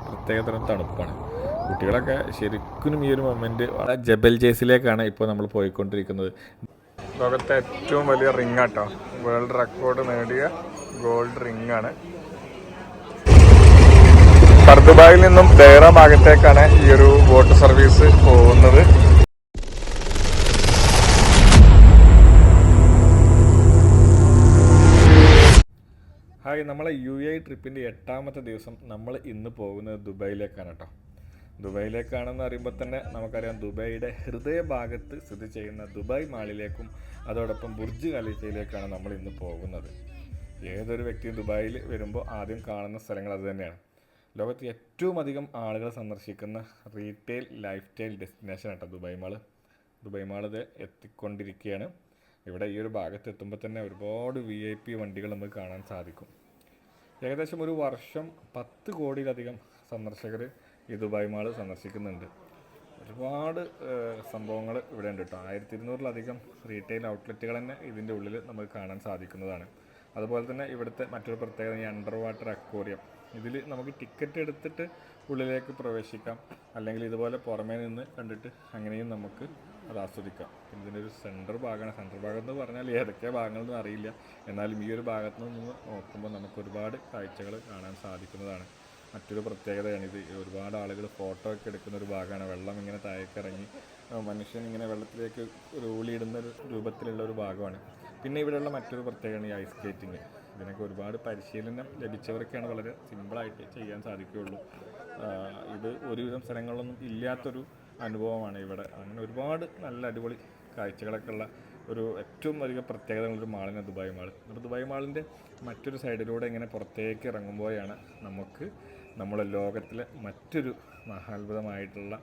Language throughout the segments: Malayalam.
പ്രത്യേകതരം തണുപ്പാണ്. കുട്ടികളൊക്കെ ശരിക്കും ഈ ഒരു മൊമെൻറ്റ് ജബൽ ജേസിലേക്കാണ് ഇപ്പോൾ നമ്മൾ പോയിക്കൊണ്ടിരിക്കുന്നത്. ലോകത്തെ ഏറ്റവും വലിയ റിംഗ് ആട്ടോ, വേൾഡ് റെക്കോർഡ് നേടിയ ഗോൾഡ് റിംഗ് ആണ്. ദുബായിൽ നിന്നും ദൈറ ഭാഗത്തേക്കാണ് ഈ ഒരു ബോട്ട് സർവീസ് പോകുന്നത്. ഹായ്, നമ്മളെ UAE ട്രിപ്പിൻ്റെ 8ാമത്തെ ദിവസം നമ്മൾ ഇന്ന് പോകുന്നത് ദുബായിലേക്കാണ് കേട്ടോ. ദുബായിലേക്കാണെന്ന് അറിയുമ്പോൾ തന്നെ നമുക്കറിയാം, ദുബായിയുടെ ഹൃദയഭാഗത്ത് സ്ഥിതി ചെയ്യുന്ന ദുബായ് മാളിലേക്കും അതോടൊപ്പം ബുർജ് ഖലീഫയിലേക്കാണ് നമ്മൾ ഇന്ന് പോകുന്നത്. ഏതൊരു വ്യക്തിയും ദുബായിൽ വരുമ്പോൾ ആദ്യം കാണുന്ന സ്ഥലങ്ങൾ അത് തന്നെയാണ്. ലോകത്ത് ഏറ്റവും അധികം ആളുകൾ സന്ദർശിക്കുന്ന റീറ്റെയിൽ ലൈഫ് സ്റ്റൈൽ ഡെസ്റ്റിനേഷൻ ആട്ടോ ദുബായ് മാൾ. ദുബായ് മാൾ ഇത് എത്തിക്കൊണ്ടിരിക്കുകയാണ്. ഇവിടെ ഈ ഒരു ഭാഗത്ത് എത്തുമ്പോൾ തന്നെ ഒരുപാട് VIP വണ്ടികൾ നമുക്ക് കാണാൻ സാധിക്കും. ഏകദേശം ഒരു വർഷം 10 കോടിയിലധികം സന്ദർശകർ ഈ ദുബായ് മാൾ സന്ദർശിക്കുന്നുണ്ട്. ഒരുപാട് സംഭവങ്ങൾ ഇവിടെ ഉണ്ട് കേട്ടോ. 1200-ലധികം റീറ്റെയിൽ ഔട്ട്ലെറ്റുകൾ തന്നെ ഇതിൻ്റെ ഉള്ളിൽ നമുക്ക് കാണാൻ സാധിക്കുന്നതാണ്. അതുപോലെ തന്നെ ഇവിടുത്തെ മറ്റൊരു പ്രത്യേകത ഈ അണ്ടർ വാട്ടർ അക്വേറിയം. ഇതിൽ നമുക്ക് ടിക്കറ്റ് എടുത്തിട്ട് ഉള്ളിലേക്ക് പ്രവേശിക്കാം, അല്ലെങ്കിൽ ഇതുപോലെ പുറമേ നിന്ന് കണ്ടിട്ട് അങ്ങനെയും നമുക്ക് അത് ആസ്വദിക്കാം. ഇതിൻ്റെ ഒരു സെൻറ്റർ ഭാഗമാണ്. സെൻറ്റർ ഭാഗം എന്ന് പറഞ്ഞാൽ ഏതൊക്കെ ഭാഗങ്ങളൊന്നും അറിയില്ല, എന്നാലും ഈ ഒരു ഭാഗത്തു നിന്ന് നോക്കുമ്പോൾ നമുക്ക് ഒരുപാട് കാഴ്ചകൾ കാണാൻ സാധിക്കുന്നതാണ്. മറ്റൊരു പ്രത്യേകതയാണ് ഇത്. ഒരുപാട് ആളുകൾ ഫോട്ടോ ഒക്കെ എടുക്കുന്ന ഒരു ഭാഗമാണ്. വെള്ളം ഇങ്ങനെ താഴേക്കിറങ്ങി മനുഷ്യൻ ഇങ്ങനെ വെള്ളത്തിലേക്ക് റൂളിയിടുന്ന ഒരു രൂപത്തിലുള്ള ഒരു ഭാഗമാണ്. പിന്നെ ഇവിടെയുള്ള മറ്റൊരു പ്രത്യേകതയാണ് ഈ ഐസ് സ്കേറ്റിങ്. ഇതിനൊക്കെ ഒരുപാട് പരിശീലനം ലഭിച്ചവർക്കാണ് വളരെ സിമ്പിളായിട്ട് ചെയ്യാൻ സാധിക്കുകയുള്ളൂ. ഇത് ഒരുവിധം സ്ഥലങ്ങളിലൊന്നും ഇല്ലാത്തൊരു അനുഭവമാണ് ഇവിടെ. അങ്ങനെ ഒരുപാട് നല്ല അടിപൊളി കാഴ്ചകളൊക്കെ ഉള്ള ഒരു ഏറ്റവും അധികം പ്രത്യേകതകളൊരു മാളിന് ദുബായ് മാൾ. അപ്പോൾ ദുബായ് മാളിൻ്റെ മറ്റൊരു സൈഡിലൂടെ ഇങ്ങനെ പുറത്തേക്ക് ഇറങ്ങുമ്പോഴാണ് നമുക്ക് നമ്മളെ ലോകത്തിലെ മറ്റൊരു മഹാത്ഭുതമായിട്ടുള്ള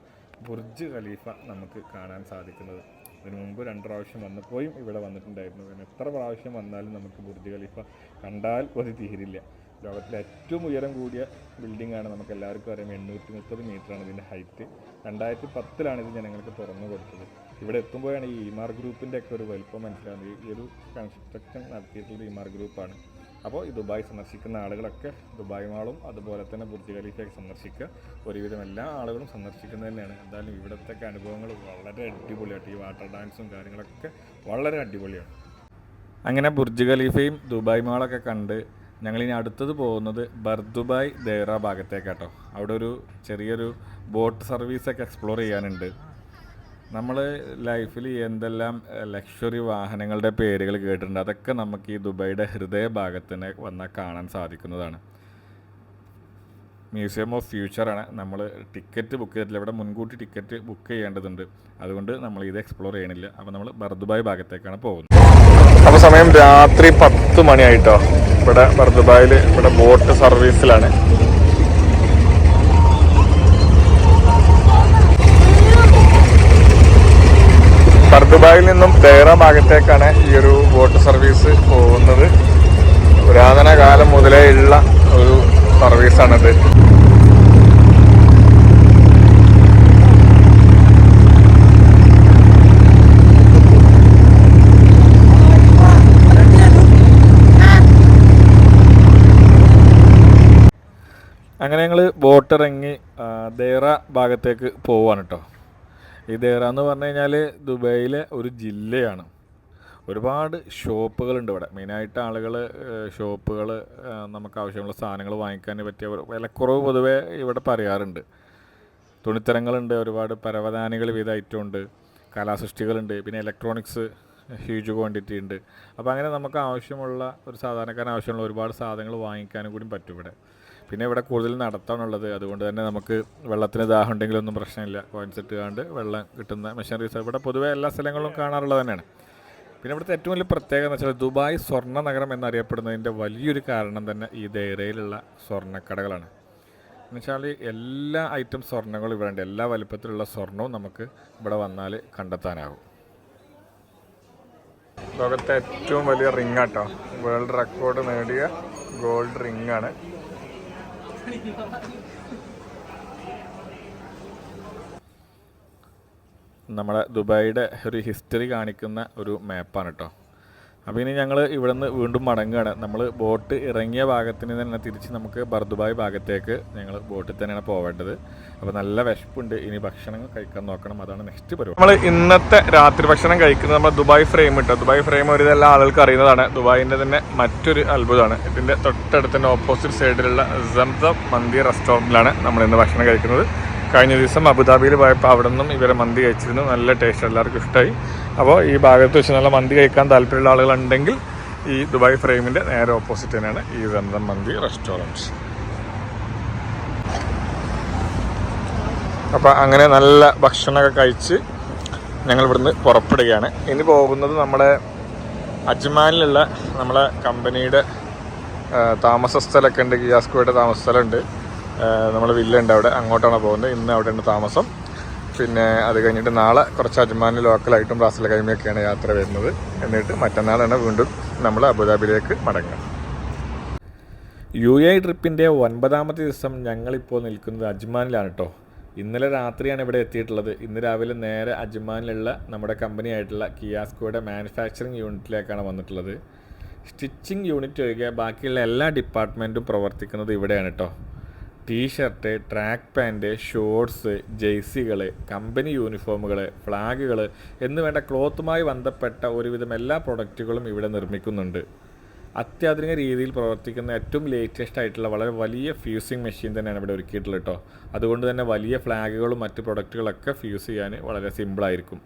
ബുർജ് ഖലീഫ നമുക്ക് കാണാൻ സാധിക്കുന്നത്. ഇതിനു മുമ്പ് 2 പ്രാവശ്യം വന്നപ്പോഴും ഇവിടെ വന്നിട്ടുണ്ടായിരുന്നു. പിന്നെ എത്ര പ്രാവശ്യം വന്നാലും നമുക്ക് ബുർജ് ഖലീഫ കണ്ടാൽ കൊതി തീരില്ല. ലോകത്തിലെ ഏറ്റവും ഉയരം കൂടിയ ബിൽഡിംഗാണ്, നമുക്ക് എല്ലാവർക്കും അറിയാം. 830 മീറ്ററാണ് ഇതിൻ്റെ ഹൈറ്റ്. 2010-ലാണ് ഇത് ജനങ്ങൾക്ക് തുറന്നു കൊടുത്തത്. ഇവിടെ എത്തുമ്പോഴാണ് ഈ ഇമാർ ഗ്രൂപ്പിൻ്റെ ഒക്കെ ഒരു വലിപ്പം മനസ്സിലാകുന്നത്. ഈ ഒരു കൺസ്ട്രക്ഷൻ നടത്തിയിട്ടുള്ളത് ഇമാർ ഗ്രൂപ്പാണ്. അപ്പോൾ ഈ ദുബായ് സന്ദർശിക്കുന്ന ആളുകളൊക്കെ ദുബായ് മാളും അതുപോലെ തന്നെ ബുർജ് ഖലീഫയൊക്കെ സന്ദർശിക്കുക. ഒരുവിധം എല്ലാ ആളുകളും സന്ദർശിക്കുന്നത് തന്നെയാണ്. എന്തായാലും ഇവിടുത്തെ അനുഭവങ്ങൾ വളരെ അടിപൊളിയായിട്ട്, ഈ വാട്ടർ ഡാൻസും കാര്യങ്ങളൊക്കെ വളരെ അടിപൊളിയാണ്. അങ്ങനെ ബുർജ് ഖലീഫയും ദുബായ് മാളൊക്കെ കണ്ട് ഞങ്ങളിനി അടുത്തത് പോകുന്നത് ബർദുബായ് ദൈറ ഭാഗത്തേക്കാട്ടോ. അവിടെ ഒരു ചെറിയൊരു ബോട്ട് സർവീസൊക്കെ എക്സ്പ്ലോർ ചെയ്യാനുണ്ട്. നമ്മൾ ലൈഫിൽ എന്തെല്ലാം ലക്ഷറി വാഹനങ്ങളുടെ പേരുകൾ കേട്ടിട്ടുണ്ട്, അതൊക്കെ നമുക്ക് ഈ ദുബായിയുടെ ഹൃദയഭാഗത്തിന് വന്നാൽ കാണാൻ സാധിക്കുന്നതാണ്. മ്യൂസിയം ഓഫ് ഫ്യൂച്ചറാണ്. നമ്മൾ ടിക്കറ്റ് ബുക്ക് ചെയ്തിട്ടില്ല, ഇവിടെ മുൻകൂട്ടി ടിക്കറ്റ് ബുക്ക് ചെയ്യേണ്ടതുണ്ട്. അതുകൊണ്ട് നമ്മൾ ഇത് എക്സ്പ്ലോർ ചെയ്യണില്ല. അപ്പോൾ നമ്മൾ ബർദുബായ് ഭാഗത്തേക്കാണ് പോകുന്നത്. അപ്പോൾ സമയം രാത്രി 10 മണിയായിട്ടോ. ഇവിടെ ബർദുബായിൽ ഇവിടെ ബോട്ട് സർവീസിലാണ്. ബർദുബായിൽ നിന്നും ദൈറ ഭാഗത്തേക്കാണ് ഈ ഒരു ബോട്ട് സർവീസ് പോകുന്നത്. പുരാതന കാലം മുതലേ ഉള്ള ഒരു സർവീസാണിത്. അങ്ങനെ ഞങ്ങൾ ബോട്ടിറങ്ങി ദൈറ ഭാഗത്തേക്ക് പോവാണ് കേട്ടോ. ഈ ദൈറ എന്ന് പറഞ്ഞു കഴിഞ്ഞാൽ ദുബായിലെ ഒരു ജില്ലയാണ്. ഒരുപാട് ഷോപ്പുകളുണ്ട് ഇവിടെ. മെയിനായിട്ട് ആളുകൾ ഷോപ്പുകൾ, നമുക്ക് ആവശ്യമുള്ള സാധനങ്ങൾ വാങ്ങിക്കാൻ പറ്റിയ വിലക്കുറവ് പൊതുവേ ഇവിടെ പറയാറുണ്ട്. തുണിത്തരങ്ങളുണ്ട്, ഒരുപാട് പരവതാനികൾ വിവിധ ഐറ്റം ഉണ്ട്, കലാസൃഷ്ടികളുണ്ട്, പിന്നെ ഇലക്ട്രോണിക്സ് ഹ്യൂജ് ക്വാണ്ടിറ്റി ഉണ്ട്. അപ്പോൾ അങ്ങനെ നമുക്ക് ആവശ്യമുള്ള ഒരു സാധാരണക്കാരന് ആവശ്യമുള്ള ഒരുപാട് സാധനങ്ങൾ വാങ്ങിക്കാനും കൂടി പറ്റും ഇവിടെ. പിന്നെ ഇവിടെ കൂടുതൽ നടത്താനുള്ളത്, അതുകൊണ്ട് തന്നെ നമുക്ക് വെള്ളത്തിന് ദാഹം ഉണ്ടെങ്കിലൊന്നും പ്രശ്നമില്ല. കോയിൻസ് ഇട്ടുകൊണ്ട് വെള്ളം കിട്ടുന്ന മെഷീനറീസ് ഇവിടെ പൊതുവേ എല്ലാ സ്ഥലങ്ങളിലും കാണാറുള്ളത് തന്നെയാണ്. പിന്നെ ഇവിടുത്തെ ഏറ്റവും വലിയ പ്രത്യേകത എന്ന് വെച്ചാൽ ദുബായ് സ്വർണ്ണ നഗരം എന്നറിയപ്പെടുന്നതിൻ്റെ വലിയൊരു കാരണം തന്നെ ഈ ദൈറയിലുള്ള സ്വർണ്ണക്കടകളാണ്. എന്നുവെച്ചാൽ എല്ലാ ഐറ്റം സ്വർണ്ണങ്ങളും ഇവിടെ ഉണ്ട്. എല്ലാ വലിപ്പത്തിലുള്ള സ്വർണവും നമുക്ക് ഇവിടെ വന്നാൽ കണ്ടെത്താനാകും. ലോകത്തെ ഏറ്റവും വലിയ റിംഗ് ആട്ടോ, വേൾഡ് റെക്കോർഡ് നേടിയ ഗോൾഡ് റിംഗ് ആണ്. നമ്മുടെ ദുബായിയുടെ ഒരു ഹിസ്റ്ററി കാണിക്കുന്ന ഒരു മാപ്പാണ് കേട്ടോ. അപ്പോൾ ഇനി ഞങ്ങൾ ഇവിടെ നിന്ന് വീണ്ടും മടങ്ങുകയാണ്. നമ്മൾ ബോട്ട് ഇറങ്ങിയ ഭാഗത്തിന് തന്നെ തിരിച്ച് നമുക്ക് ബർദുബായ് ഭാഗത്തേക്ക് ഞങ്ങൾ ബോട്ടിൽ തന്നെയാണ് പോവേണ്ടത്. അപ്പോൾ നല്ല വിശപ്പുണ്ട്, ഇനി ഭക്ഷണം കഴിക്കാൻ നോക്കണം, അതാണ് നെക്സ്റ്റ് പരിപാടി. നമ്മൾ ഇന്നത്തെ രാത്രി ഭക്ഷണം കഴിക്കുന്നത് നമ്മൾ ദുബായ് ഫ്രെയിം ഇട്ടോ. ദുബായ് ഫ്രെയിം ഒരു എല്ലാ ആളുകൾക്ക് അറിയുന്നതാണ്. ദുബായിൻ്റെ തന്നെ മറ്റൊരു അത്ഭുതമാണ്. ഇതിൻ്റെ തൊട്ടടുത്ത് തന്നെ ഓപ്പോസിറ്റ് സൈഡിലുള്ള സംസം മന്തി റെസ്റ്റോറൻറ്റിലാണ് നമ്മൾ ഇന്ന് ഭക്ഷണം കഴിക്കുന്നത്. കഴിഞ്ഞ ദിവസം അബുദാബിയിൽ പോയപ്പോൾ അവിടെ നിന്നും ഇവരെ മന്തി കഴിച്ചിരുന്നു. നല്ല ടേസ്റ്റ്, എല്ലാവർക്കും ഇഷ്ടമായി. അപ്പോൾ ഈ ഭാഗത്ത് വെച്ച് നല്ല മന്തി കഴിക്കാൻ താല്പര്യമുള്ള ആളുകളുണ്ടെങ്കിൽ ഈ ദുബായ് ഫ്രെയിമിൻ്റെ നേരെ ഓപ്പോസിറ്റ് തന്നെയാണ് ഈ സംസം മന്തി റെസ്റ്റോറൻറ്റ്. അപ്പോൾ അങ്ങനെ നല്ല ഭക്ഷണമൊക്കെ കഴിച്ച് ഞങ്ങൾ ഇവിടുന്ന് പുറപ്പെടുകയാണ്. ഇനി പോകുന്നത് നമ്മുടെ അജ്മാനിലുള്ള നമ്മളെ കമ്പനിയുടെ താമസ സ്ഥലമൊക്കെ ഉണ്ട്. കിയാസ്കോയുടെ താമസ സ്ഥലമുണ്ട്, നമ്മൾ വില്ലുണ്ട് അവിടെ, അങ്ങോട്ടാണ് പോകുന്നത്. ഇന്ന് അവിടെയാണ് താമസം. പിന്നെ അത് കഴിഞ്ഞിട്ട് നാളെ കുറച്ച് അജ്മാനിൽ ലോക്കലായിട്ടും റാസൽ ഖൈമയൊക്കെയാണ് യാത്ര വരുന്നത്. എന്നിട്ട് മറ്റന്നാളാണ് വീണ്ടും നമ്മൾ അബുദാബിയിലേക്ക് മടങ്ങുക. UAE ട്രിപ്പിൻ്റെ 9ാമത്തെ ദിവസം ഞങ്ങളിപ്പോൾ നിൽക്കുന്നത് അജ്മാനിലാണ് കേട്ടോ. ഇന്നലെ രാത്രിയാണ് ഇവിടെ എത്തിയിട്ടുള്ളത്. ഇന്ന് രാവിലെ നേരെ അജ്മാനിലുള്ള നമ്മുടെ കമ്പനി ആയിട്ടുള്ള കിയാസ്കോയുടെ മാനുഫാക്ചറിങ് യൂണിറ്റിലേക്കാണ് വന്നിട്ടുള്ളത്. സ്റ്റിച്ചിങ് യൂണിറ്റ് ഒഴികെ ബാക്കിയുള്ള എല്ലാ ഡിപ്പാർട്ട്മെൻറ്റും പ്രവർത്തിക്കുന്നത് ഇവിടെയാണ് കേട്ടോ. ടീഷർട്ട്, ട്രാക്ക് പാൻറ്റ്, ഷോർട്സ്, ജേഴ്സികൾ, കമ്പനി യൂണിഫോമുകൾ, ഫ്ലാഗുകൾ എന്ന് വേണ്ട ക്ലോത്തുമായി ബന്ധപ്പെട്ട ഒരുവിധം എല്ലാ പ്രൊഡക്റ്റുകളും ഇവിടെ നിർമ്മിക്കുന്നുണ്ട്. അത്യാധുനിക രീതിയിൽ പ്രവർത്തിക്കുന്ന ഏറ്റവും ലേറ്റസ്റ്റ് ആയിട്ടുള്ള വളരെ വലിയ ഫ്യൂസിങ് മെഷീൻ തന്നെയാണ് ഇവിടെ ഒരുക്കിയിട്ടുള്ളത് കേട്ടോ. അതുകൊണ്ട് തന്നെ വലിയ ഫ്ലാഗുകളും മറ്റ് പ്രൊഡക്റ്റുകളൊക്കെ ഫ്യൂസ് ചെയ്യാൻ വളരെ സിമ്പിളായിരിക്കും.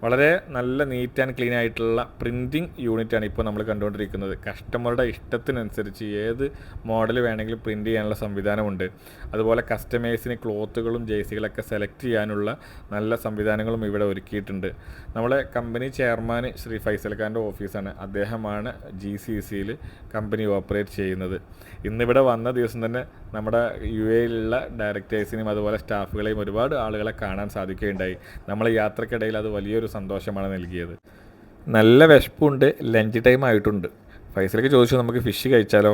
വളരെ നല്ല നീറ്റ് ആൻഡ് ക്ലീൻ ആയിട്ടുള്ള പ്രിൻറ്റിങ് യൂണിറ്റാണ് ഇപ്പോൾ നമ്മൾ കണ്ടുകൊണ്ടിരിക്കുന്നത്. കസ്റ്റമറുടെ ഇഷ്ടത്തിനനുസരിച്ച് ഏത് മോഡൽ വേണമെങ്കിലും പ്രിൻറ്റ് ചെയ്യാനുള്ള സംവിധാനമുണ്ട്. അതുപോലെ കസ്റ്റമേഴ്സിന് ക്ലോത്തുകളും ജേഴ്സികളൊക്കെ സെലക്ട് ചെയ്യാനുള്ള നല്ല സംവിധാനങ്ങളും ഇവിടെ ഒരുക്കിയിട്ടുണ്ട്. നമ്മളെ കമ്പനി ചെയർമാൻ ശ്രീ ഫൈസൽ ഖാൻ്റെ ഓഫീസാണ്. അദ്ദേഹമാണ് GCCയിൽ കമ്പനി ഓപ്പറേറ്റ് ചെയ്യുന്നത്. ഇന്നിവിടെ വന്ന ദിവസം തന്നെ നമ്മുടെ UAEയിലുള്ള ഡയറക്ടേഴ്സിനെയും അതുപോലെ സ്റ്റാഫുകളെയും ഒരുപാട് ആളുകളെ കാണാൻ സാധിക്കുകയുണ്ടായി. നമ്മൾ യാത്രക്കിടയിൽ അത് വലിയൊരു സന്തോഷമാണ് നൽകിയത്. നല്ല വിശപ്പുണ്ട്, ലഞ്ച് ടൈം ആയിട്ടുണ്ട്. ഫൈസലേക്ക് ചോദിച്ചു നമുക്ക് ഫിഷ് കഴിച്ചാലോ?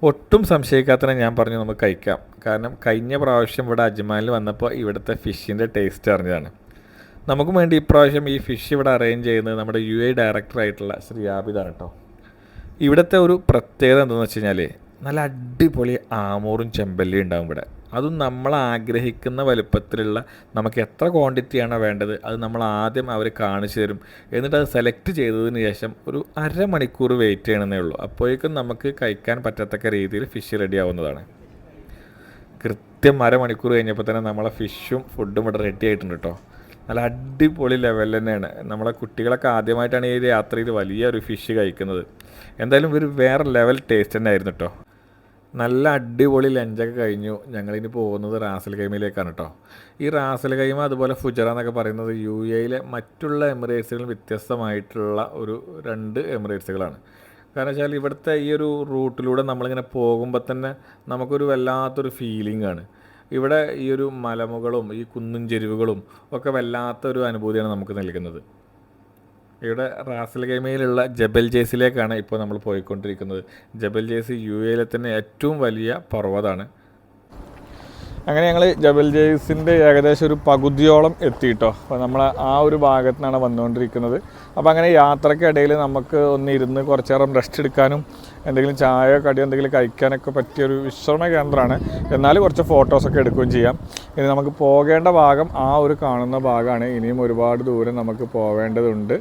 ഒട്ടും സംശയിക്കാത്തന്നെ ഞാൻ പറഞ്ഞു നമുക്ക് കഴിക്കാം. കാരണം കഴിഞ്ഞ പ്രാവശ്യം ഇവിടെ അജ്മാനിൽ വന്നപ്പോൾ ഇവിടുത്തെ ഫിഷിൻ്റെ ടേസ്റ്റ് അറിഞ്ഞതാണ്. നമുക്ക് വേണ്ടി ഇപ്രാവശ്യം ഈ ഫിഷ് ഇവിടെ അറേഞ്ച് ചെയ്യുന്നത് നമ്മുടെ UAE ഡയറക്ടറായിട്ടുള്ള ശ്രീ ആബിദാണ് കേട്ടോ. ഇവിടുത്തെ ഒരു പ്രത്യേകത എന്താണെന്ന് വെച്ച് കഴിഞ്ഞാൽ നല്ല അടിപൊളി ആമൂറും ചെമ്പല്ലിയും ഉണ്ടാകും ഇവിടെ. അതും നമ്മൾ ആഗ്രഹിക്കുന്ന വലുപ്പത്തിലുള്ള നമുക്ക് എത്ര ക്വാണ്ടിറ്റിയാണോ വേണ്ടത് അത് നമ്മൾ ആദ്യം അവർ കാണിച്ചു തരും. എന്നിട്ട് അത് സെലക്ട് ചെയ്തതിന് ശേഷം ഒരു അരമണിക്കൂർ വെയിറ്റ് ചെയ്യണമെന്നേ ഉള്ളൂ. അപ്പോഴേക്കും നമുക്ക് കഴിക്കാൻ പറ്റത്തക്ക രീതിയിൽ ഫിഷ് റെഡി ആവുന്നതാണ്. കൃത്യം അരമണിക്കൂർ കഴിഞ്ഞപ്പോൾ തന്നെ നമ്മളെ ഫിഷും ഫുഡും ഇവിടെ റെഡി ആയിട്ടുണ്ട് കേട്ടോ. നല്ല അടിപൊളി ലെവൽ തന്നെയാണ്. നമ്മളെ കുട്ടികളൊക്കെ ആദ്യമായിട്ടാണ് ഈ യാത്രയിൽ വലിയൊരു ഫിഷ് കഴിക്കുന്നത്. എന്തായാലും ഒരു വേറെ ലെവൽ ടേസ്റ്റ് തന്നെ ആയിരുന്നു കേട്ടോ. നല്ല അടിപൊളി ലഞ്ചൊക്കെ കഴിഞ്ഞു. ഞങ്ങളിനി പോകുന്നത് റാസൽ ഖൈമയിലേക്കാണ് കേട്ടോ. ഈ റാസൽ ഖൈമ അതുപോലെ ഫുജറ എന്നൊക്കെ പറയുന്നത് UAEയിലെ മറ്റുള്ള എമിറേറ്റ്സുകളിൽ വ്യത്യസ്തമായിട്ടുള്ള ഒരു 2 എമിറേറ്റ്സുകളാണ്. കാരണം വെച്ചാൽ ഇവിടുത്തെ ഈ ഒരു റൂട്ടിലൂടെ നമ്മളിങ്ങനെ പോകുമ്പോൾ തന്നെ നമുക്കൊരു വല്ലാത്തൊരു ഫീലിംഗ് ആണ്. ഇവിടെ ഈ ഒരു മലമുകളും ഈ കുന്നും ചെരുവുകളും ഒക്കെ വല്ലാത്തൊരു അനുഭൂതിയാണ് നമുക്ക് നൽകുന്നത്. ഇവിടെ റാസൽ ഖൈമയിലുള്ള ജബൽ ജേസിലേക്കാണ് ഇപ്പോൾ നമ്മൾ പോയിക്കൊണ്ടിരിക്കുന്നത്. ജബൽ ജേസ് UAEയിലെ തന്നെ ഏറ്റവും വലിയ പർവ്വതമാണ്. അങ്ങനെ ഞങ്ങൾ ജബൽ ജേസിൻ്റെ ഏകദേശം ഒരു പകുതിയോളം എത്തിയിട്ടോ. അപ്പോൾ നമ്മൾ ആ ഒരു ഭാഗത്തു നിന്നാണ് വന്നുകൊണ്ടിരിക്കുന്നത്. അപ്പോൾ അങ്ങനെ യാത്രക്കിടയിൽ നമുക്ക് ഒന്നിരുന്ന് കുറച്ച് നേരം റെസ്റ്റ് എടുക്കാനും എന്തെങ്കിലും ചായ കടി എന്തെങ്കിലും കഴിക്കാനൊക്കെ പറ്റിയൊരു വിശ്രമ കേന്ദ്രമാണ്. എന്നാൽ കുറച്ച് ഫോട്ടോസൊക്കെ എടുക്കുകയും ചെയ്യാം. ഇനി നമുക്ക് പോകേണ്ട ഭാഗം ആ ഒരു കാണുന്ന ഭാഗമാണ്. ഇനിയും ഒരുപാട് ദൂരം നമുക്ക് പോവേണ്ടതുണ്ട്.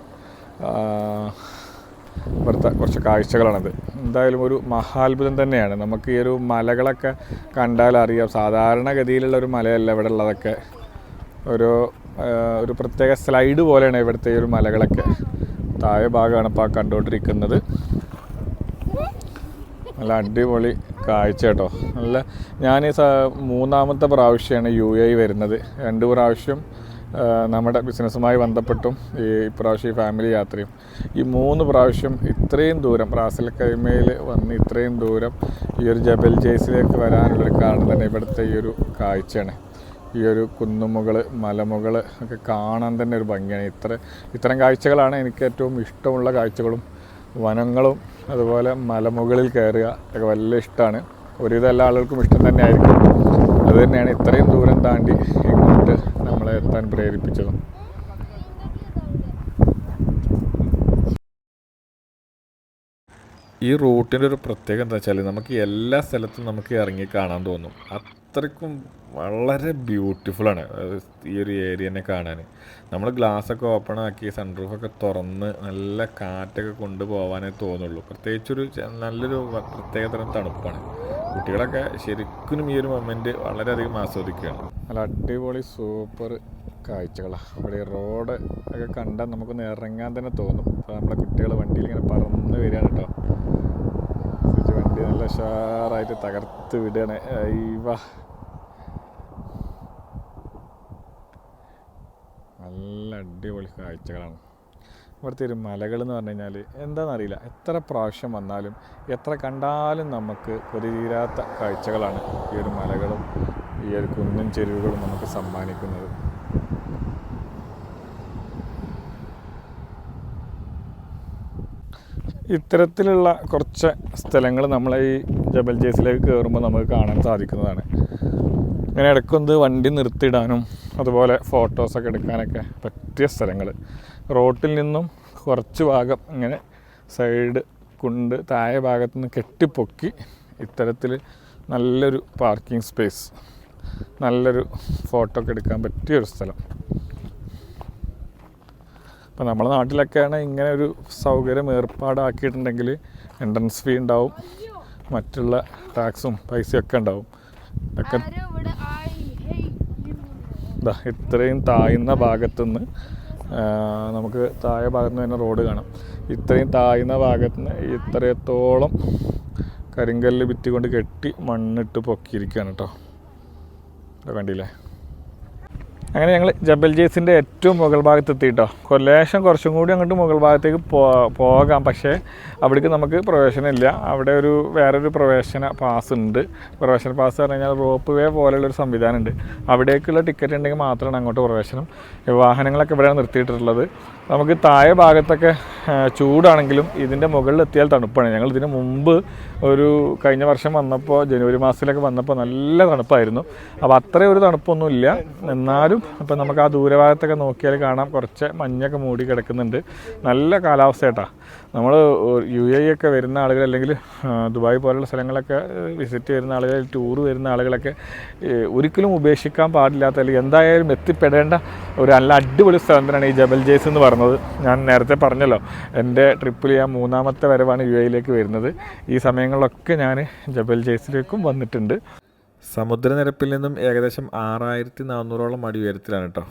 ഇവിടുത്തെ കുറച്ച് കാഴ്ചകളാണത്. എന്തായാലും ഒരു മഹാത്ഭുതം തന്നെയാണ്. നമുക്ക് ഈ ഒരു മലകളൊക്കെ കണ്ടാൽ അറിയാം, സാധാരണഗതിയിലുള്ള ഒരു മലയല്ല ഇവിടെ ഉള്ളതൊക്കെ. ഒരു പ്രത്യേക സ്ലൈഡ് പോലെയാണ് ഇവിടുത്തെ ഈ ഒരു മലകളൊക്കെ. താഴെ ഭാഗമാണ് ഇപ്പോൾ കണ്ടുകൊണ്ടിരിക്കുന്നത്. നല്ല അടിപൊളി കാഴ്ച കേട്ടോ. ഞാൻ 3ാമത്തെ പ്രാവശ്യമാണ് UAE വരുന്നത്. 2 പ്രാവശ്യം നമ്മുടെ ബിസിനസ്സുമായി ബന്ധപ്പെട്ടും ഇപ്രാവശ്യം ഈ ഫാമിലി യാത്രയും. ഈ 3 പ്രാവശ്യം ഇത്രയും ദൂരം റാസൽ ഖൈമയിൽ വന്ന് ഇത്രയും ദൂരം ഈ ഒരു ജബൽ ജേസിലേക്ക് വരാനുള്ളൊരു കാരണം തന്നെ ഇവിടുത്തെ ഈ ഒരു കാഴ്ചയാണ്. ഈ ഒരു കുന്നുമുകൾ മലമുകൾ ഒക്കെ കാണാൻ തന്നെ ഒരു ഭംഗിയാണ്. ഇത്തരം കാഴ്ചകളാണ് എനിക്ക് ഏറ്റവും ഇഷ്ടമുള്ള കാഴ്ചകളും. വനങ്ങളും അതുപോലെ മലമുകളിൽ കയറുക ഒക്കെ വലിയ ഇഷ്ടമാണ്. ഒരുവിധം എല്ലാ ആളുകൾക്കും ഇഷ്ടം തന്നെ ആയിരിക്കും. അതുതന്നെയാണ് ഇത്രയും ദൂരം താണ്ടി ഇങ്ങോട്ട് നമ്മളെ എത്താൻ പ്രേരിപ്പിച്ചതും. ഈ റൂട്ടിൻ്റെ ഒരു പ്രത്യേകത എന്താ വെച്ചാൽ നമുക്ക് എല്ലാ സ്ഥലത്തും നമുക്ക് ഇറങ്ങി കാണാൻ തോന്നും. അത്രയ്ക്കും വളരെ ബ്യൂട്ടിഫുള്ളാണ് ഈ ഒരു ഏരിയനെ കാണാൻ. നമ്മൾ ഗ്ലാസ്സൊക്കെ ഓപ്പൺ ആക്കി സൺറൂഫൊക്കെ തുറന്ന് നല്ല കാറ്റൊക്കെ കൊണ്ടുപോകാനേ തോന്നുള്ളൂ. പ്രത്യേകിച്ചൊരു നല്ലൊരു പ്രത്യേകതരം തണുപ്പാണ്. കുട്ടികളൊക്കെ ശരിക്കും ഈ ഒരു മൊമെൻറ്റ് വളരെയധികം ആസ്വദിക്കുകയാണ്. നല്ല അടിപൊളി സൂപ്പർ കാഴ്ചകളാണ്. ഇവിടെ റോഡ് ഒക്കെ കണ്ടാൽ നമുക്കൊന്ന് ഇറങ്ങാൻ തന്നെ തോന്നും. അപ്പോൾ നമ്മളെ കുട്ടികൾ വണ്ടിയിൽ ഇങ്ങനെ പറന്ന് വരികയാണ് കേട്ടോ. വണ്ടി നല്ല ഉഷാറായിട്ട് തകർത്ത് വിടുകയാണ്. നല്ല അടിപൊളി കാഴ്ചകളാണ്. ഇവിടുത്തെ ഒരു മലകൾ എന്ന് പറഞ്ഞു കഴിഞ്ഞാൽ എന്താണെന്നറിയില്ല, എത്ര പ്രാവശ്യം വന്നാലും എത്ര കണ്ടാലും നമുക്ക് കൊതിതീരാത്ത കാഴ്ചകളാണ് ഈ ഒരു മലകളും ഈ ഒരു കുന്നും ചെരുവുകളും നമുക്ക് സമ്മാനിക്കുന്നത്. ഇത്തരത്തിലുള്ള കുറച്ച് സ്ഥലങ്ങൾ നമ്മളെ ഈ ജബൽ ജേസിലേക്ക് കയറുമ്പോൾ നമുക്ക് കാണാൻ സാധിക്കുന്നതാണ്. ഇങ്ങനെ ഇടയ്ക്കൊന്ന് വണ്ടി നിർത്തിയിടാനും അതുപോലെ ഫോട്ടോസൊക്കെ എടുക്കാനൊക്കെ പറ്റിയ സ്ഥലങ്ങൾ. റോട്ടിൽ നിന്നും കുറച്ച് ഭാഗം ഇങ്ങനെ സൈഡ് കൊണ്ട് താഴെ ഭാഗത്തു നിന്ന് കെട്ടിപ്പൊക്കി ഇത്തരത്തിൽ നല്ലൊരു പാർക്കിംഗ് സ്പേസ്, നല്ലൊരു ഫോട്ടോ ഒക്കെ എടുക്കാൻ പറ്റിയൊരു സ്ഥലം. അപ്പോൾ നമ്മുടെ നാട്ടിലൊക്കെയാണ് ഇങ്ങനെ ഒരു സൗകര്യം ഏർപ്പാടാക്കിയിട്ടുണ്ടെങ്കിൽ എൻട്രൻസ് ഫീ ഉണ്ടാവും, മറ്റുള്ള ടാക്സും പൈസയൊക്കെ ഉണ്ടാവും. ഇതൊക്കെ ഇത്രയും താഴ്ന്ന ഭാഗത്തുനിന്ന് നമുക്ക് താഴെ ഭാഗത്ത് നിന്ന് തന്നെ റോഡ് കാണാം. ഇത്രയും താഴ്ന്ന ഭാഗത്ത് നിന്ന് ഇത്രയത്തോളം കരിങ്കല്ല് ഭിത്തി കൊണ്ട് കെട്ടി മണ്ണിട്ട് പൊക്കിയിരിക്കുകയാണ് കേട്ടോ. കണ്ടില്ലേ? അങ്ങനെ ഞങ്ങൾ ജബൽ ജേസിൻ്റെ ഏറ്റവും മുകൾ ഭാഗത്ത് എത്തിയിട്ടോ. കുറച്ചും കൂടി അങ്ങോട്ട് മുകൾ ഭാഗത്തേക്ക് പോകാം, പക്ഷേ അവിടേക്ക് നമുക്ക് പ്രവേശനമില്ല. അവിടെ വേറൊരു പ്രവേശന പാസ് ഉണ്ട്. പ്രവേശന പാസ് പറഞ്ഞു കഴിഞ്ഞാൽ റോപ്പ് വേ പോലുള്ളൊരു സംവിധാനം ഉണ്ട്. അവിടേക്കുള്ള ടിക്കറ്റ് ഉണ്ടെങ്കിൽ മാത്രമാണ് അങ്ങോട്ട് പ്രവേശനം. വാഹനങ്ങളൊക്കെ ഇവിടെയാണ് നിർത്തിയിട്ടുള്ളത്. നമുക്ക് താഴെ ഭാഗത്തൊക്കെ ചൂടാണെങ്കിലും ഇതിൻ്റെ മുകളിലെത്തിയാൽ തണുപ്പാണ്. ഞങ്ങൾ ഇതിന് മുമ്പ് കഴിഞ്ഞ വർഷം വന്നപ്പോൾ ജനുവരി മാസത്തിലൊക്കെ വന്നപ്പോൾ നല്ല തണുപ്പായിരുന്നു. അപ്പോൾ അത്രയും ഒരു തണുപ്പൊന്നുമില്ല. എന്നാലും അപ്പോൾ നമുക്ക് ആ ദൂരഭാഗത്തൊക്കെ നോക്കിയാൽ കാണാം കുറച്ച് മഞ്ഞൊക്കെ മൂടി കിടക്കുന്നുണ്ട്. നല്ല കാലാവസ്ഥ കേട്ടോ. നമ്മൾ UAE ഒക്കെ വരുന്ന ആളുകൾ, അല്ലെങ്കിൽ ദുബായ് പോലുള്ള സ്ഥലങ്ങളൊക്കെ വിസിറ്റ് വരുന്ന ആളുകൾ, ടൂർ വരുന്ന ആളുകളൊക്കെ ഒരിക്കലും ഉപേക്ഷിക്കാൻ പാടില്ലാത്ത, അല്ലെങ്കിൽ എന്തായാലും എത്തിപ്പെടേണ്ട ഒരു നല്ല അടിപൊളി സ്ഥലം തന്നെയാണ് ഈ ജബൽ ജേസ് എന്ന് പറഞ്ഞത്. ഞാൻ നേരത്തെ പറഞ്ഞല്ലോ, എൻ്റെ ട്രിപ്പിൽ ഞാൻ 3ാമത്തെ വരവാണ് UAEയിലേക്ക് വരുന്നത്. ഈ സമയങ്ങളിലൊക്കെ ഞാൻ ജബൽ ജേസിലേക്കും വന്നിട്ടുണ്ട്. സമുദ്രനിരപ്പിൽ നിന്നും ഏകദേശം 6400ഓളം അടി ഉയരത്തിലാണ് കേട്ടോ.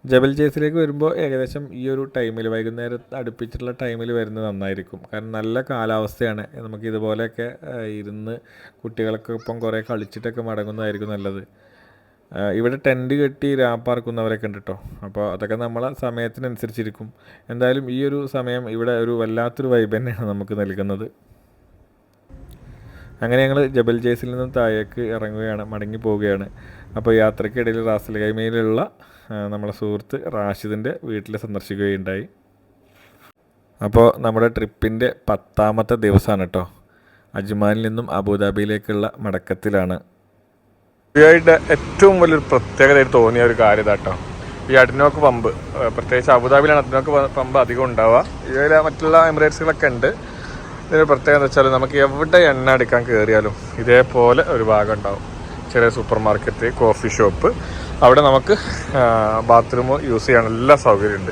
ജബൽ ജേസിലേക്ക് വരുമ്പോൾ ഏകദേശം ഈ ഒരു ടൈമിൽ, വൈകുന്നേരം അടുപ്പിച്ചിട്ടുള്ള ടൈമിൽ വരുന്നത് നന്നായിരിക്കും. കാരണം നല്ല കാലാവസ്ഥയാണ്. നമുക്ക് ഇതുപോലെയൊക്കെ ഇരുന്ന് കുട്ടികൾക്കൊപ്പം കുറേ കളിച്ചിട്ടൊക്കെ മടങ്ങുന്നതായിരിക്കും നല്ലത്. ഇവിടെ ടെൻറ്റ് കെട്ടി രാപ്പാർക്കുന്നവരൊക്കെ ഉണ്ട് കേട്ടോ. അപ്പോൾ അതൊക്കെ നമ്മളെ സമയത്തിനനുസരിച്ചിരിക്കും. എന്തായാലും ഈ ഒരു സമയം ഇവിടെ ഒരു വല്ലാത്തൊരു വൈബ് തന്നെയാണ് നമുക്ക് നൽകുന്നത്. അങ്ങനെ ഞങ്ങൾ ജബൽ ജേസിൽ നിന്നും താഴേക്ക് ഇറങ്ങുകയാണ്, മടങ്ങി പോവുകയാണ്. അപ്പോൾ യാത്രയ്ക്കിടയിൽ റാസൽ ഖൈമയിലുള്ള നമ്മളെ സുഹൃത്ത് റാഷിദിൻ്റെ വീട്ടിൽ സന്ദർശിക്കുകയുണ്ടായി. അപ്പോൾ നമ്മുടെ ട്രിപ്പിൻ്റെ 10ാമത്തെ ദിവസമാണ് കേട്ടോ. അജ്മാനിൽ നിന്നും അബുദാബിയിലേക്കുള്ള മടക്കത്തിലാണ്. യുടെ ഏറ്റവും വലിയൊരു പ്രത്യേകതയായിട്ട് തോന്നിയ ഒരു കാര്യം ഇതാട്ടോ, ഈ അഡ്നോക്ക് പമ്പ്. പ്രത്യേകിച്ച് അബുദാബിയിലാണ് അഡ്നോക്ക് പമ്പ് അധികം ഉണ്ടാവുക. ഇതിൽ മറ്റുള്ള എമിറേറ്റ്സുകളൊക്കെ ഉണ്ട്. ഇതിനൊരു പ്രത്യേകത എന്ന് വെച്ചാൽ നമുക്ക് എവിടെ എണ്ണ അടിക്കാൻ കയറിയാലും ഇതേപോലെ ഒരു ഭാഗം ഉണ്ടാവും. ചെറിയ സൂപ്പർ മാർക്കറ്റ്, കോഫി ഷോപ്പ്, അവിടെ നമുക്ക് ബാത്റൂം യൂസ് ചെയ്യാൻ എല്ലാ സൗകര്യമുണ്ട്.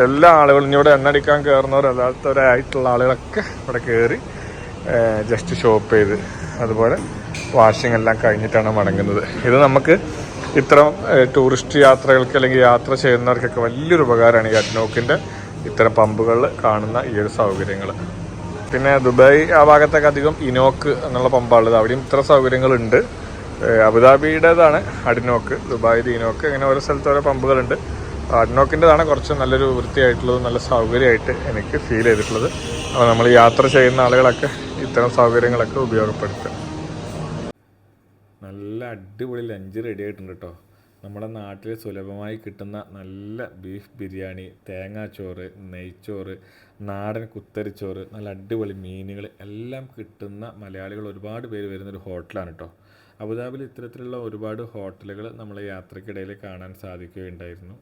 എല്ലാ ആളുകളും ഇനി ഇവിടെ എണ്ണ അടിക്കാൻ കയറുന്നവരല്ലാത്തവരായിട്ടുള്ള ആളുകളൊക്കെ ഇവിടെ കയറി ജസ്റ്റ് ഷോപ്പ് ചെയ്ത് അതുപോലെ വാഷിംഗ് എല്ലാം കഴിഞ്ഞിട്ടാണ് മടങ്ങുന്നത്. ഇത് നമുക്ക് ഇത്തരം ടൂറിസ്റ്റ് യാത്രകൾക്ക് അല്ലെങ്കിൽ യാത്ര ചെയ്യുന്നവർക്കൊക്കെ വലിയൊരു ഉപകാരമാണ് ഈ അഡ്നോക്കിൻ്റെ ഇത്തരം പമ്പുകളിൽ കാണുന്ന ഈ ഒരു സൗകര്യങ്ങൾ. പിന്നെ ദുബായ് ആ ഭാഗത്തൊക്കെ അധികം ഇനോക്ക് എന്നുള്ള പമ്പാണുള്ളത്. അവിടെയും ഇത്ര സൗകര്യങ്ങളുണ്ട്. അബുദാബിയുടേതാണ് അഡ്നോക്ക്, ദുബായിൽ ഇനോക്ക്, അങ്ങനെ ഓരോ സ്ഥലത്ത് ഓരോ പമ്പുകളുണ്ട്. അഡ്നോക്കിൻ്റെതാണ് കുറച്ച് നല്ലൊരു വൃത്തിയായിട്ടുള്ളത്, നല്ല സൗകര്യമായിട്ട് എനിക്ക് ഫീൽ ചെയ്തിട്ടുള്ളത്. അപ്പോൾ നമ്മൾ യാത്ര ചെയ്യുന്ന ആളുകളൊക്കെ ഇത്തരം സൗകര്യങ്ങളൊക്കെ ഉപയോഗപ്പെടുത്തുക. നല്ല അടിപൊളി ലഞ്ച് റെഡി ആയിട്ടുണ്ട് കേട്ടോ. നമ്മുടെ നാട്ടിൽ സുലഭമായി കിട്ടുന്ന നല്ല ബീഫ് ബിരിയാണി, തേങ്ങാച്ചോറ്, നെയ്ച്ചോറ്, നാടൻ കുത്തരിച്ചോറ്, നല്ല അടിപൊളി മീനുകൾ എല്ലാം കിട്ടുന്ന മലയാളികൾ ഒരുപാട് പേര് വരുന്നൊരു ഹോട്ടലാണ് കേട്ടോ. അബുദാബിയിൽ ഇത്തരത്തിലുള്ള ഒരുപാട് ഹോട്ടലുകൾ നമ്മളെ യാത്രക്കിടയിൽ കാണാൻ സാധിക്കുകയുണ്ടായിരുന്നു.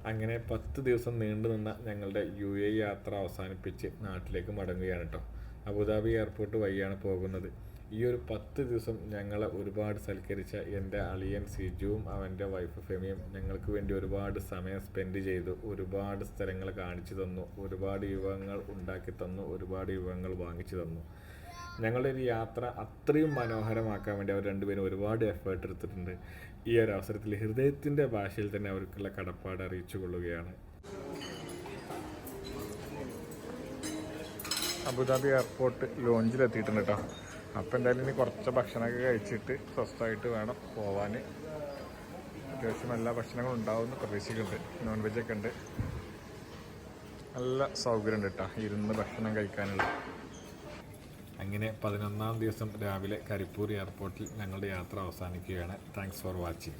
അങ്ങനെ 10 ദിവസം നീണ്ടു നിന്ന ഞങ്ങളുടെ UAE യാത്ര അവസാനിപ്പിച്ച് നാട്ടിലേക്ക് മടങ്ങുകയാണ് കേട്ടോ. അബുദാബി എയർപോർട്ട് വഴിയാണ് പോകുന്നത്. ഈ ഒരു 10 ദിവസം ഞങ്ങളെ ഒരുപാട് സൽക്കരിച്ച എൻ്റെ അളിയൻ സിജുവും അവൻ്റെ വൈഫ് ഫെമിയും ഞങ്ങൾക്ക് വേണ്ടി ഒരുപാട് സമയം സ്പെൻഡ് ചെയ്തു. ഒരുപാട് സ്ഥലങ്ങൾ കാണിച്ചു തന്നു, ഒരുപാട് വിഭവങ്ങൾ ഉണ്ടാക്കി തന്നു, ഒരുപാട് വിഭവങ്ങൾ വാങ്ങിച്ചു തന്നു. ഞങ്ങളുടെ ഒരു യാത്ര അത്രയും മനോഹരമാക്കാൻ വേണ്ടി അവർ രണ്ടുപേരും ഒരുപാട് എഫേർട്ട് എടുത്തിട്ടുണ്ട്. ഈ ഒരു അവസരത്തിൽ ഹൃദയത്തിൻ്റെ ഭാഷയിൽ തന്നെ അവർക്കുള്ള കടപ്പാട് അറിയിച്ചു കൊള്ളുകയാണ്. അബുദാബി എയർപോർട്ട് ലോഞ്ചിലെത്തിയിട്ടുണ്ട് കേട്ടോ. അപ്പോൾ എന്തായാലും ഇനി കുറച്ച് ഭക്ഷണമൊക്കെ കഴിച്ചിട്ട് സ്വസ്ഥമായിട്ട് വേണം പോവാൻ. അത്യാവശ്യം എല്ലാ ഭക്ഷണങ്ങളും ഉണ്ടാവുമെന്ന് പ്രതീക്ഷിക്കുന്നുണ്ട്. നോൺ വെജൊക്കെ ഉണ്ട്, നല്ല സൗകര്യം ഉണ്ട് കേട്ടോ ഇരുന്ന് ഭക്ഷണം കഴിക്കാനുള്ള. അങ്ങനെ 11-ാം ദിവസം രാവിലെ കരിപ്പൂർ എയർപോർട്ടിൽ ഞങ്ങളുടെ യാത്ര അവസാനിക്കുകയാണ്. Thanks for watching.